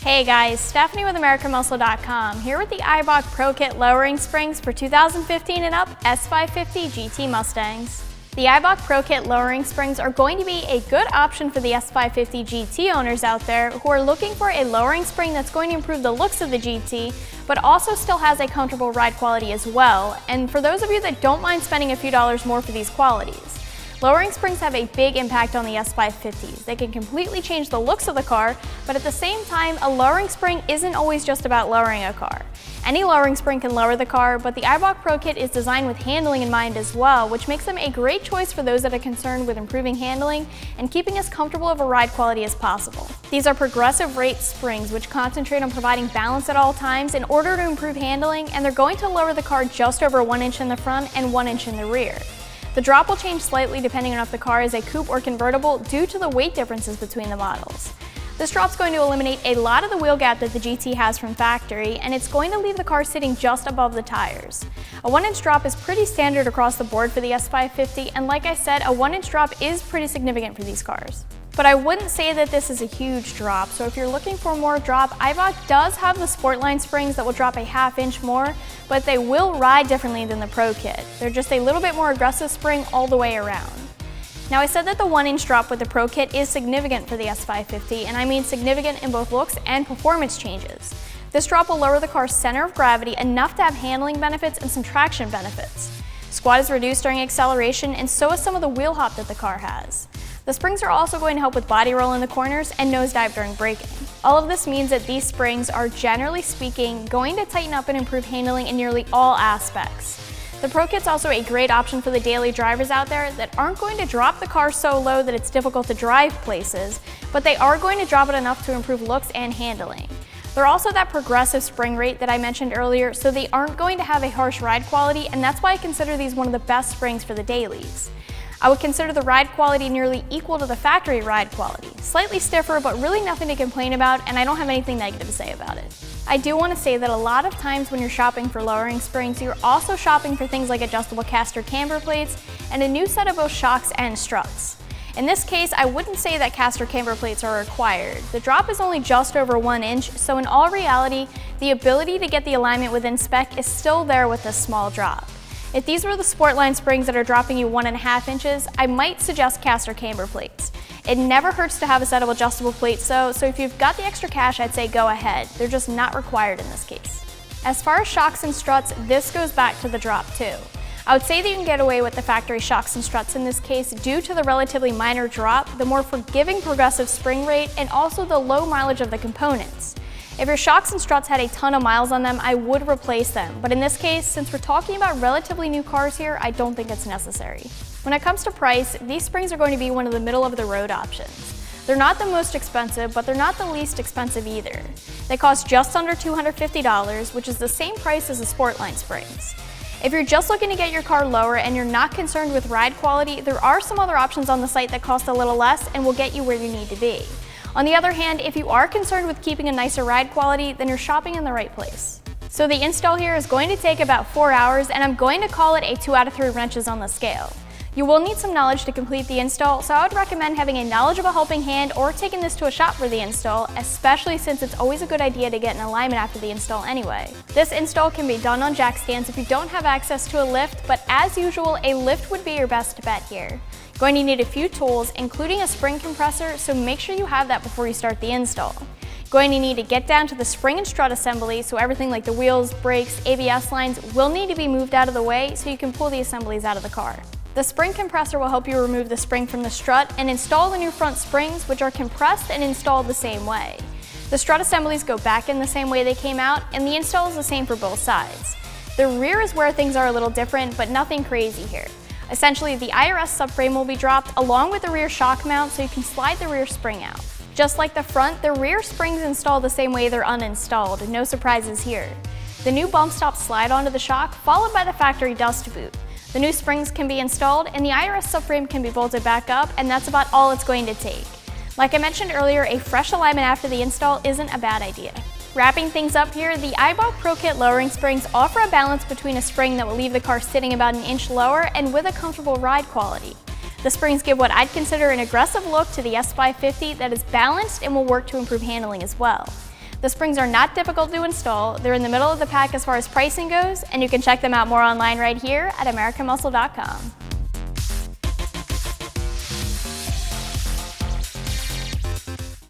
Hey guys, Stephanie with AmericanMuscle.com here with the Eibach Pro-Kit Lowering Springs for 2015 and up S550 GT Mustangs. The Eibach Pro-Kit Lowering Springs are going to be a good option for the S550 GT owners out there who are looking for a lowering spring that's going to improve the looks of the GT, but also still has a comfortable ride quality as well, and for those of you that don't mind spending a few dollars more for these qualities. Lowering springs have a big impact on the S550s. They can completely change the looks of the car, but at the same time, a lowering spring isn't always just about lowering a car. Any lowering spring can lower the car, but the Eibach Pro-Kit is designed with handling in mind as well, which makes them a great choice for those that are concerned with improving handling and keeping as comfortable of a ride quality as possible. These are progressive rate springs, which concentrate on providing balance at all times in order to improve handling, and they're going to lower the car just over 1 inch in the front and 1 inch in the rear. The drop will change slightly depending on if the car is a coupe or convertible due to the weight differences between the models. This drop's going to eliminate a lot of the wheel gap that the GT has from factory, and it's going to leave the car sitting just above the tires. A 1 inch drop is pretty standard across the board for the S550, and like I said, a 1 inch drop is pretty significant for these cars. But I wouldn't say that this is a huge drop, so if you're looking for more drop, Eibach does have the Sportline springs that will drop a ½ inch more, but they will ride differently than the Pro-Kit. They're just a little bit more aggressive spring all the way around. Now, I said that the 1 inch drop with the Pro-Kit is significant for the S550, and I mean significant in both looks and performance changes. This drop will lower the car's center of gravity enough to have handling benefits and some traction benefits. Squat is reduced during acceleration, and so is some of the wheel hop that the car has. The springs are also going to help with body roll in the corners and nosedive during braking. All of this means that these springs are, generally speaking, going to tighten up and improve handling in nearly all aspects. The Pro-Kit's also a great option for the daily drivers out there that aren't going to drop the car so low that it's difficult to drive places, but they are going to drop it enough to improve looks and handling. They're also that progressive spring rate that I mentioned earlier, so they aren't going to have a harsh ride quality, and that's why I consider these one of the best springs for the dailies. I would consider the ride quality nearly equal to the factory ride quality. Slightly stiffer, but really nothing to complain about, and I don't have anything negative to say about it. I do want to say that a lot of times when you're shopping for lowering springs, you're also shopping for things like adjustable caster camber plates and a new set of both shocks and struts. In this case, I wouldn't say that caster camber plates are required. The drop is only just over 1 inch, so in all reality, the ability to get the alignment within spec is still there with this small drop. If these were the Sportline springs that are dropping you 1.5 inches, I might suggest caster camber plates. It never hurts to have a set of adjustable plates though, so if you've got the extra cash, I'd say go ahead. They're just not required in this case. As far as shocks and struts, this goes back to the drop too. I would say that you can get away with the factory shocks and struts in this case due to the relatively minor drop, the more forgiving progressive spring rate, and also the low mileage of the components. If your shocks and struts had a ton of miles on them, I would replace them, but in this case, since we're talking about relatively new cars here, I don't think it's necessary. When it comes to price, these springs are going to be one of the middle-of-the-road options. They're not the most expensive, but they're not the least expensive either. They cost just under $250, which is the same price as the Sportline springs. If you're just looking to get your car lower and you're not concerned with ride quality, there are some other options on the site that cost a little less and will get you where you need to be. On the other hand, if you are concerned with keeping a nicer ride quality, then you're shopping in the right place. So the install here is going to take about 4 hours, and I'm going to call it a 2 out of 3 wrenches on the scale. You will need some knowledge to complete the install, so I would recommend having a knowledgeable helping hand or taking this to a shop for the install, especially since it's always a good idea to get an alignment after the install anyway. This install can be done on jack stands if you don't have access to a lift, but as usual, a lift would be your best bet here. Going to need a few tools, including a spring compressor, so make sure you have that before you start the install. Going to need to get down to the spring and strut assembly, so everything like the wheels, brakes, ABS lines will need to be moved out of the way so you can pull the assemblies out of the car. The spring compressor will help you remove the spring from the strut and install the new front springs, which are compressed and installed the same way. The strut assemblies go back in the same way they came out, and the install is the same for both sides. The rear is where things are a little different, but nothing crazy here. Essentially, the IRS subframe will be dropped along with the rear shock mount so you can slide the rear spring out. Just like the front, the rear springs install the same way they're uninstalled, no surprises here. The new bump stops slide onto the shock, followed by the factory dust boot. The new springs can be installed and the IRS subframe can be bolted back up, and that's about all it's going to take. Like I mentioned earlier, a fresh alignment after the install isn't a bad idea. Wrapping things up here, the Eibach Pro-Kit Lowering Springs offer a balance between a spring that will leave the car sitting about an inch lower and with a comfortable ride quality. The springs give what I'd consider an aggressive look to the S550 that is balanced and will work to improve handling as well. The springs are not difficult to install, they're in the middle of the pack as far as pricing goes, and you can check them out more online right here at AmericanMuscle.com.